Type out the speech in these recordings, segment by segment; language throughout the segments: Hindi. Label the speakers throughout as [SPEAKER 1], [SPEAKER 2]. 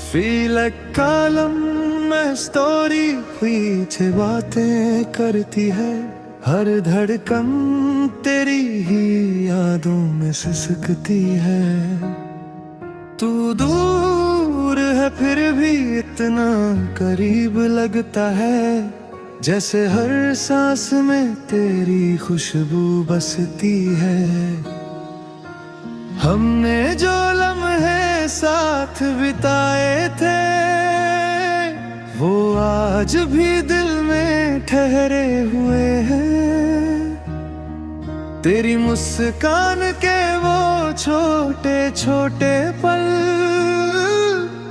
[SPEAKER 1] feel like कालम में स्टोरी पीछे बातें करती है, हर धड़कन तेरी ही यादों में सिसकती है। तू दूर है फिर भी इतना करीब लगता है, जैसे हर सांस में तेरी खुशबू बसती है। हमने जो लम्हे साथ बिताए थे, वो आज भी दिल में ठहरे हुए हैं। तेरी मुस्कान के वो छोटे छोटे पल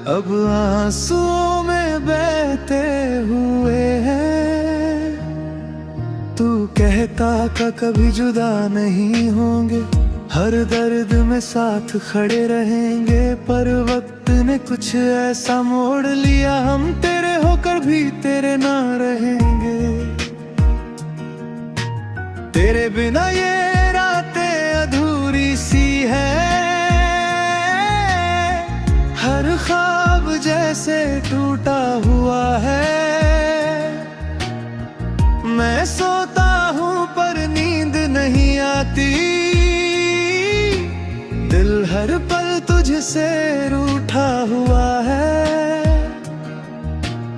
[SPEAKER 1] अब आंसुओं में बहते हुए हैं। तू कहता का कभी जुदा नहीं होंगे, हर दर्द में साथ खड़े रहेंगे, पर वक्त ने कुछ ऐसा मोड़ लिया, हम तेरे होकर भी तेरे ना रहेंगे। तेरे बिना ये रातें अधूरी सी है, हर ख्वाब जैसे टूटा हुआ है। मैं सोता हूँ पर नींद नहीं आती, दिल हर पल तुझसे रूठा हुआ है।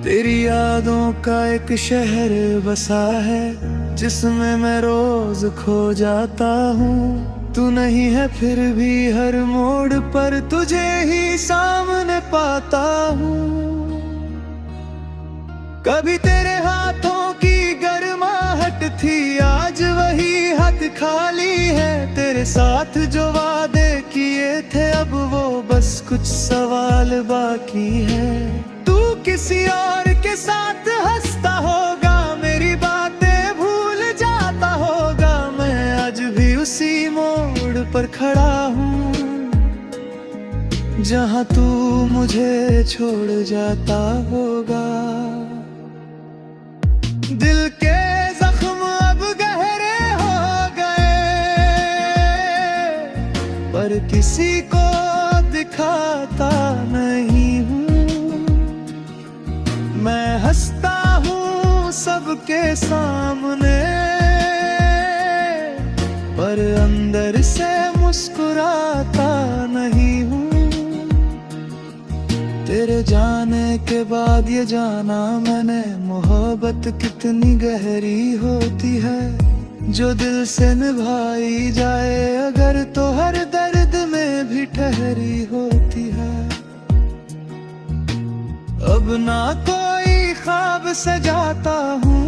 [SPEAKER 1] तेरी यादों का एक शहर बसा है, जिसमें मैं रोज खो जाता हूँ। तू नहीं है फिर भी हर मोड़ पर तुझे ही सामने पाता हूँ। कभी तेरे हाथों की गर्माहट थी, आज वही हाथ खाली है। तेरे साथ जो वादे किए थे, अब वो बस कुछ सवाल बाकी है। तू किसी और के साथ हंसता होगा, मेरी बातें भूल जाता होगा। मैं आज भी उसी मोड़ पर खड़ा हूँ, जहाँ तू मुझे छोड़ जाता होगा। दिल के जख्म अब गहरे हो गए, पर किसी को दिखाता नहीं हूँ। मैं हंसता हूँ सबके सामने, पर अंदर से मुस्कुराता नहीं हूँ। तेरे जाने के बाद ये जाना मैंने, मोहब्बत कितनी गहरी होती है। जो दिल से निभाई जाए अगर, तो हर दर्द में भी ठहरी होती है। अब ना कोई ख्वाब सजाता हूँ,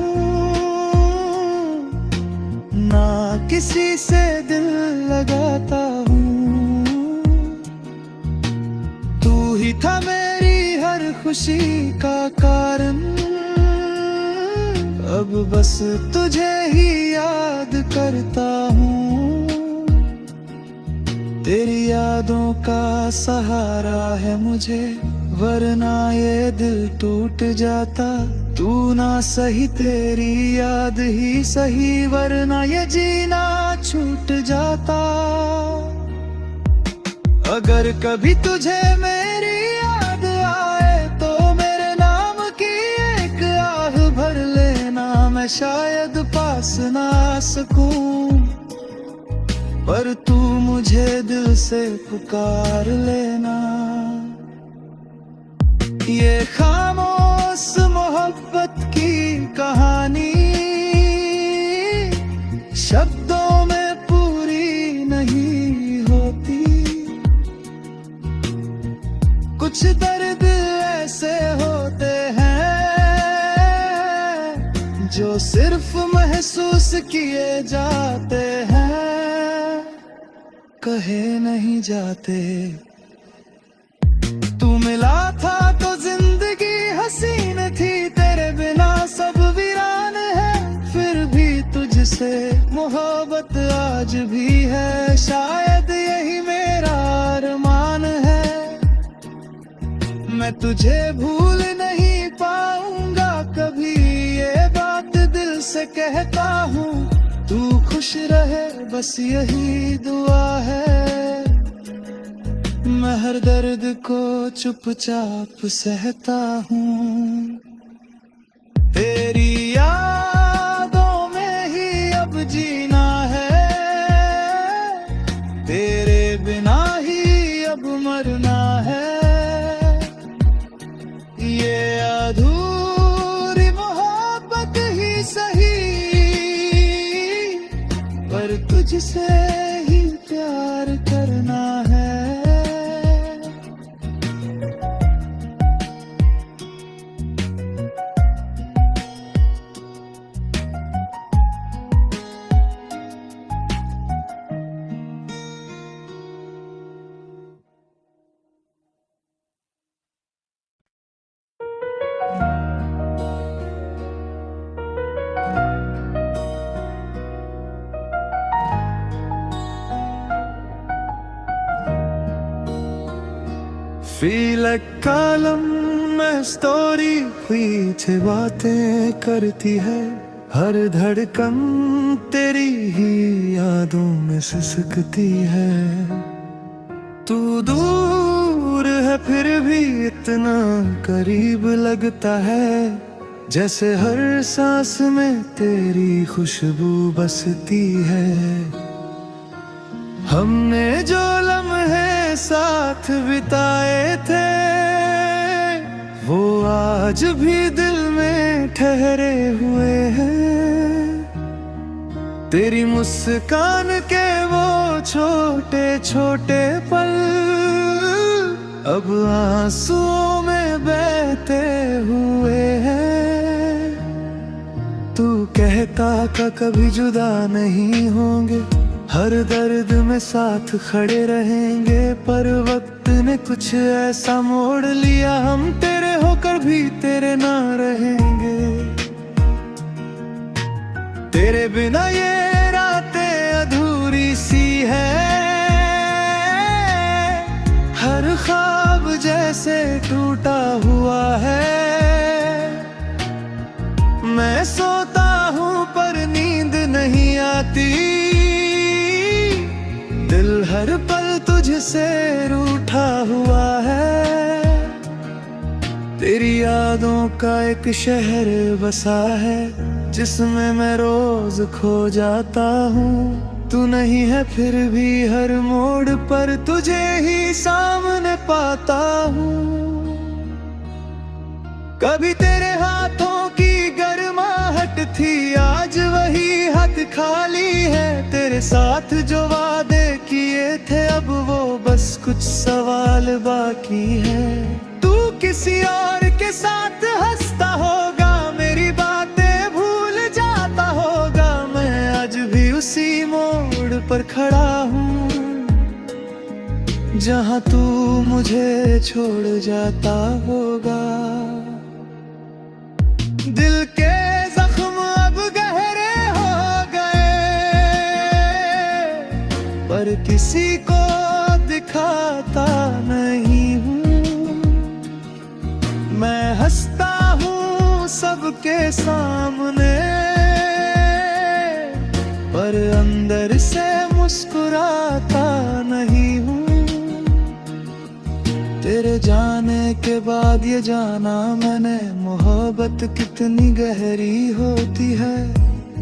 [SPEAKER 1] ना किसी से दिल लगाता हूँ। तू ही था मेरी हर खुशी का कारण, अब बस तुझे ही याद करता हूँ। तेरी यादों का सहारा है मुझे, वरना ये दिल टूट जाता। तू ना सही तेरी याद ही सही, वरना ये जीना छूट जाता। अगर कभी तुझे मेरी याद आए, तो मेरे नाम की एक आह भर लेना। मैं शायद पास ना आ सकूं, पर तू मुझे दिल से पुकार लेना। ये खामोश मोहब्बत की कहानी शब्दों में पूरी नहीं होती। कुछ दर्द ऐसे होते हैं जो सिर्फ महसूस किए जाते हैं, कहे नहीं जाते। तू मिला था तो जिंदगी हसीन थी, तेरे बिना सब वीरान है। फिर भी तुझसे मोहब्बत आज भी है, शायद यही मेरा अरमान है। मैं तुझे भूल नहीं पाऊंगा कभी, ये बात दिल से कहता हूँ। तू खुश रहे बस यही दुआ है। मैं हर दर्द को चुपचाप सहता हूँ। तेरी यादों में ही अब जीना है, तेरे बिना ही अब मरना है। ये अधूरी मोहब्बत ही सही, पर तुझसे ही प्यार करना है। Feel like कलम में स्टोरी पीछे बातें करती है, हर धड़कन तेरी ही यादों में सिसकती है। तू दूर है फिर भी इतना करीब लगता है, जैसे हर सांस में तेरी खुशबू बसती है। हमने जो लम्हे साथ बिताए थे, वो आज भी दिल में ठहरे हुए हैं। तेरी मुस्कान के वो छोटे छोटे पल अब आंसुओं में बहते हुए हैं। तू कहता का कभी जुदा नहीं होंगे, हर दर्द में साथ खड़े रहेंगे, पर वक्त ने कुछ ऐसा मोड़ लिया, हम तेरे होकर भी तेरे ना रहेंगे। तेरे बिना ये रातें अधूरी सी है, हर ख्वाब जैसे टूटा हुआ है। मैं सोता हूँ पर नींद नहीं आती, दिल हर पल तुझसे रूठा हुआ है। तेरी यादों का एक शहर बसा है, जिसमें मैं रोज खो जाता हूँ। तू नहीं है फिर भी हर मोड़ पर तुझे ही सामने पाता हूँ। कभी तेरे हाथों की गर्माहट थी, आज वही हाथ खाली है। तेरे साथ जो वादे किए थे, अब वो बस कुछ सवाल बाकी है। तू किसी और के साथ हंसता होगा, मेरी बातें भूल जाता होगा। मैं आज भी उसी मोड़ पर खड़ा हूँ, जहाँ तू मुझे छोड़ जाता होगा। दिल के जख्म अब गहरे हो गए, पर किसी को दिखाता नहीं हूँ। मैं हंसता हूँ सबके सामने, पर अंदर से मुस्कुराता नहीं हूँ। तेरे जाने के बाद ये जाना मैंने, मोहब्बत कितनी गहरी होती है।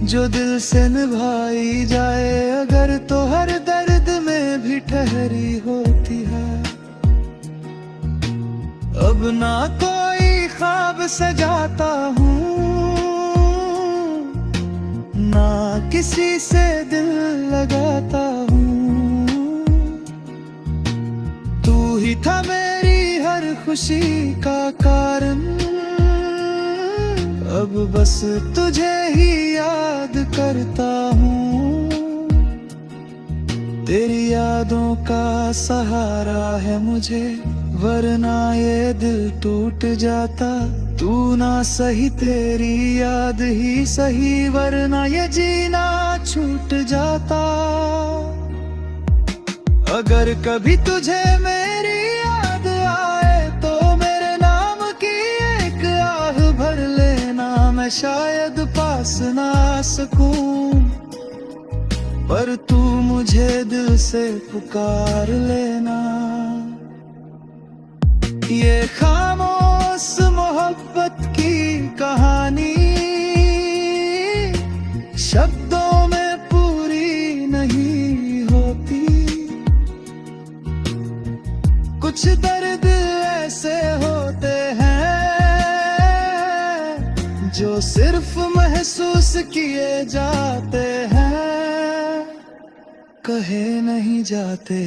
[SPEAKER 1] जो दिल से निभाई जाए अगर, तो हर दर्द में भी ठहरी होती है। अब ना कोई ख्वाब सजाता हूँ, ना किसी से दिल लगाता हूँ। तू ही था मेरी हर खुशी का कारण, अब बस तुझे ही याद करता हूँ। तेरी यादों का सहारा है मुझे, वरना ये दिल टूट जाता। तू ना सही तेरी याद ही सही, वरना ये जीना छूट जाता। अगर कभी तुझे मेरी याद आए, तो मेरे नाम की एक आह भर लेना। मैं शायद पास ना सकूं, पर तू मुझे दिल से पुकार लेना। ये खामोश मोहब्बत की कहानी शब्दों में पूरी नहीं होती। कुछ दर्द ऐसे होते हैं जो सिर्फ महसूस किए जाते हैं, कहे नहीं जाते।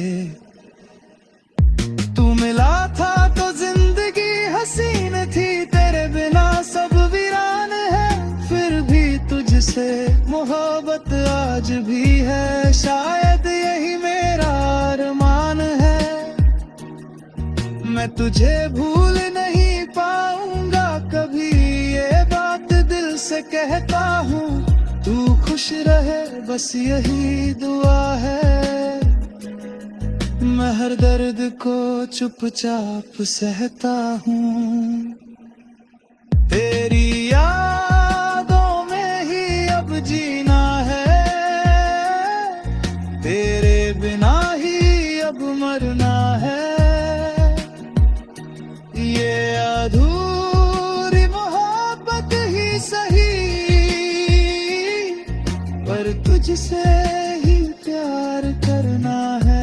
[SPEAKER 1] तू मिला था तो जिंदगी हसीन थी, तेरे बिना सब वीरान है। फिर भी तुझसे मोहब्बत आज भी है, शायद यही मेरा अरमान है। मैं तुझे भूल नहीं पाऊंगा कभी, ये बात दिल से कहता हूँ। तू खुश रहे बस यही दुआ है। मैं हर दर्द को चुपचाप सहता हूँ। तेरी यादों में ही अब जीना है, तेरे बिना ही अब मरना है। ये अधूरी मोहब्बत ही सही, पर तुझसे ही प्यार करना है।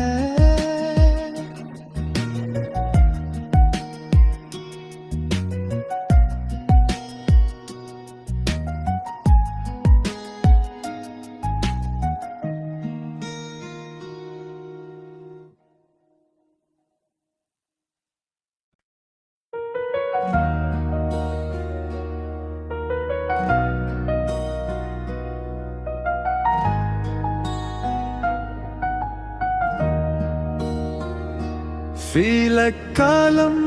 [SPEAKER 1] Feel like कलम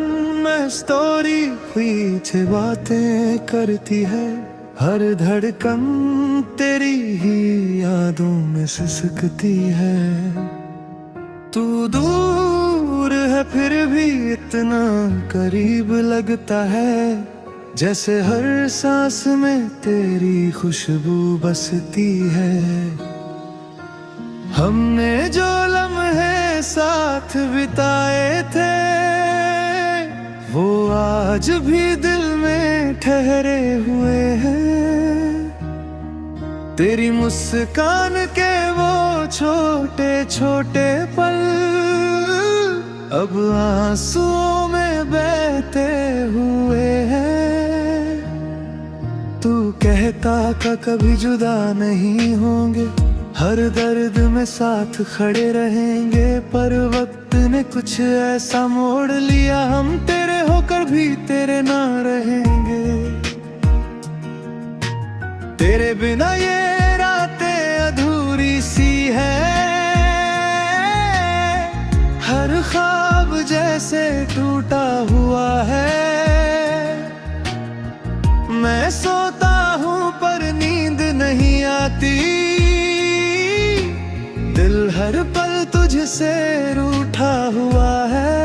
[SPEAKER 1] में स्टोरी पीछे बातें करती है। हर धड़कन तेरी ही यादों में सिसकती है। तू दूर है फिर भी इतना करीब लगता है, जैसे हर सांस में तेरी खुशबू बसती है। हमने जो लम्हे साथ बिताए थे, वो आज भी दिल में ठहरे हुए हैं। तेरी मुस्कान के वो छोटे छोटे पल अब आंसुओं में बहते हुए हैं। तू कहता का कभी जुदा नहीं होंगे, हर दर्द में साथ खड़े रहेंगे। पर वक्त ने कुछ ऐसा मोड़ लिया, हम तेरे होकर भी तेरे ना रहेंगे। तेरे बिना ये रातें अधूरी सी है, हर ख्वाब जैसे टूटा हुआ है। मैं सोता हूँ पर नींद नहीं आती, दिल हर पल तुझसे रूठा हुआ है।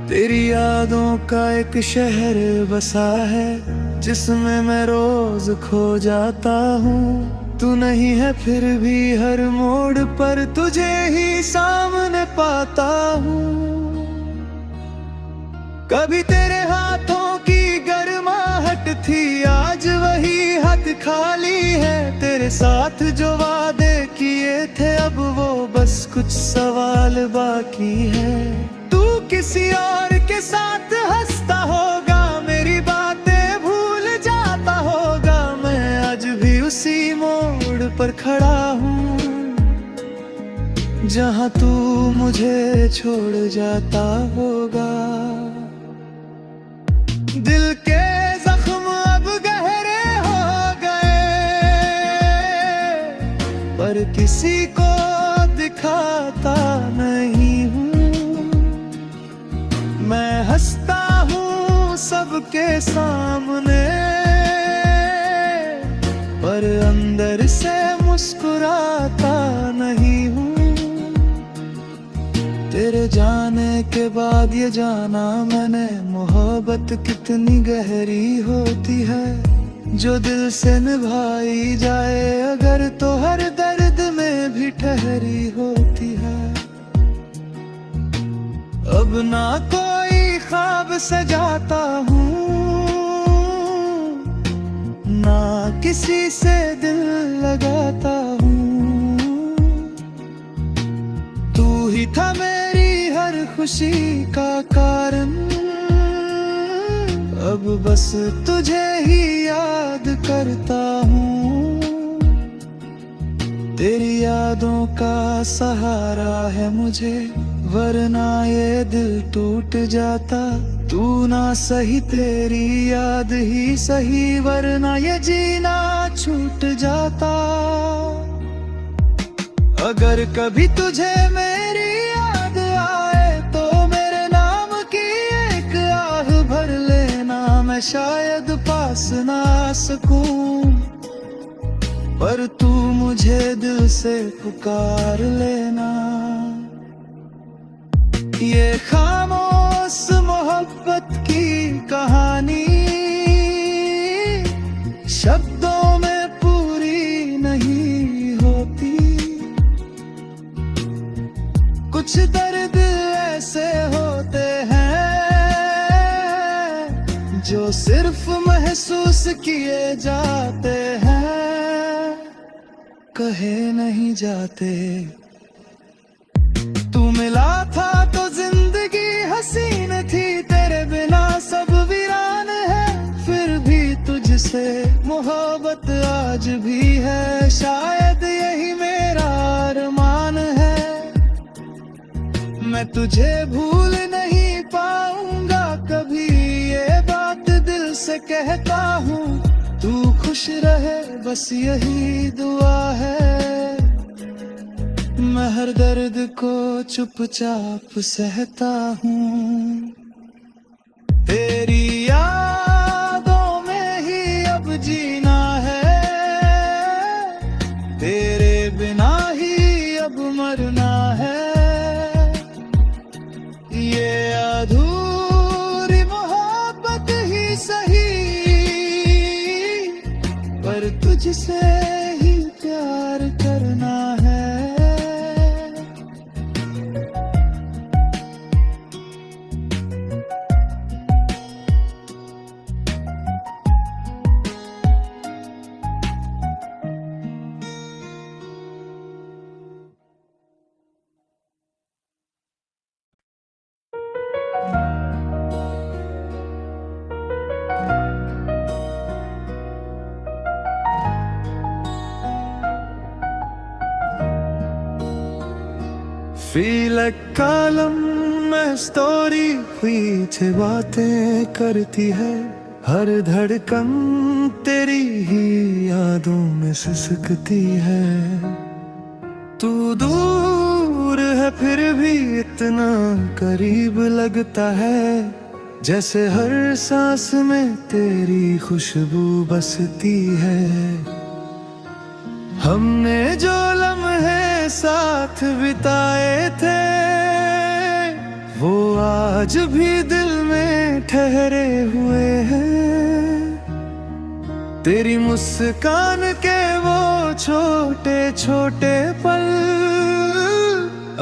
[SPEAKER 1] तेरी यादों का एक शहर बसा है, जिसमें मैं रोज खो जाता हूँ। तू नहीं है फिर भी हर मोड़ पर तुझे ही सामने पाता हूँ। कभी तेरे हाथों की गर्माहट थी, आज वही हाथ खाली है। तेरे साथ जो वादे किए थे, अब वो बस कुछ सवाल बाकी है। तू किसी और के साथ हंसता होगा, मेरी बातें भूल जाता होगा। मैं आज भी उसी मोड़ पर खड़ा हूँ, जहाँ तू मुझे छोड़ जाता होगा। दिल के जख्म अब गहरे हो गए, पर किसी को दिखाता नहीं हूँ। मैं हंसता हूँ सबके सामने, पर अंदर से मुस्कुराता नहीं हूँ। तेरे जाने के बाद ये जाना मैंने, मोहब्बत कितनी गहरी होती है। जो दिल से निभाई जाए अगर, तो हर दर्द में भी ठहरी होती है। अब अब ना कोई ख्वाब सजाता हूँ, ना किसी से दिल लगाता हूँ। तू ही था मेरी हर खुशी का कारण, अब बस तुझे ही याद करता हूँ। तेरी यादों का सहारा है मुझे, वरना ये दिल टूट जाता। तू ना सही तेरी याद ही सही, वरना ये जीना छूट जाता। अगर कभी तुझे मेरी याद आए तो मेरे नाम की एक आह भर लेना। मैं शायद पास ना आ सकूं, पर तू मुझे दिल से पुकार लेना। ये खामोश मोहब्बत की कहानी शब्दों में पूरी नहीं होती। कुछ दर्द ऐसे होते हैं जो सिर्फ महसूस किए जाते हैं, कहे नहीं जाते। तू मिला था तो जिंदगी हसीन थी, तेरे बिना सब वीरान है। फिर भी तुझसे मोहब्बत आज भी है, शायद यही मेरा अरमान है। मैं तुझे भूल नहीं पाऊंगा कभी, ये बात दिल से कहता हूँ। तू खुश रहे बस यही दुआ है। मैं हर दर्द को चुपचाप सहता हूँ। तेरी यादों में ही अब जीना है, तेरे बिना ही अब मरना है। ये अधूरी मोहब्बत ही सही, पर तुझसे ही प्यार करना है। Feel like कलम में स्टोरी पीछे बातें करती है। हर धड़कन तेरी ही यादों में सिसकती है। तू दूर है फिर भी इतना करीब लगता है, जैसे हर सांस में तेरी खुशबू बसती है। हमने जो लम्हे साथ बिताए थे, वो आज भी दिल में ठहरे हुए हैं। तेरी मुस्कान के वो छोटे छोटे पल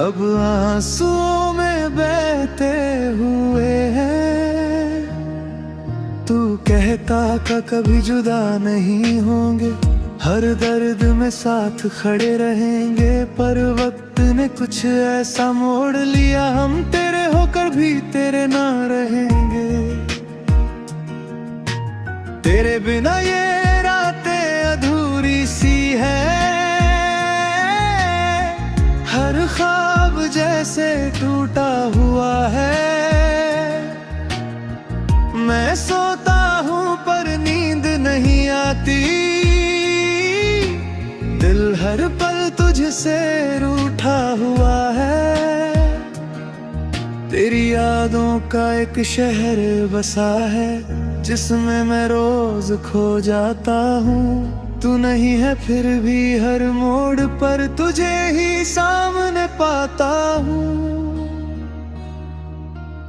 [SPEAKER 1] अब आंसुओं में बहते हुए हैं। तू कहता का कभी जुदा नहीं होंगे, हर दर्द में साथ खड़े रहेंगे। पर वक्त ने कुछ ऐसा मोड़ लिया, हम तेरे होकर भी तेरे ना रहेंगे। तेरे बिना ये रातें अधूरी सी है, हर ख्वाब जैसे टूटा हुआ है। मैं सोता हूँ पर नींद नहीं आती, दिल हर पल तुझसे रूठा हुआ है। तेरी यादों का एक शहर बसा है, जिसमें मैं रोज खो जाता हूँ। तू नहीं है फिर भी हर मोड़ पर तुझे ही सामने पाता हूँ।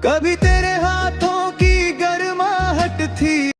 [SPEAKER 1] कभी तेरे हाथ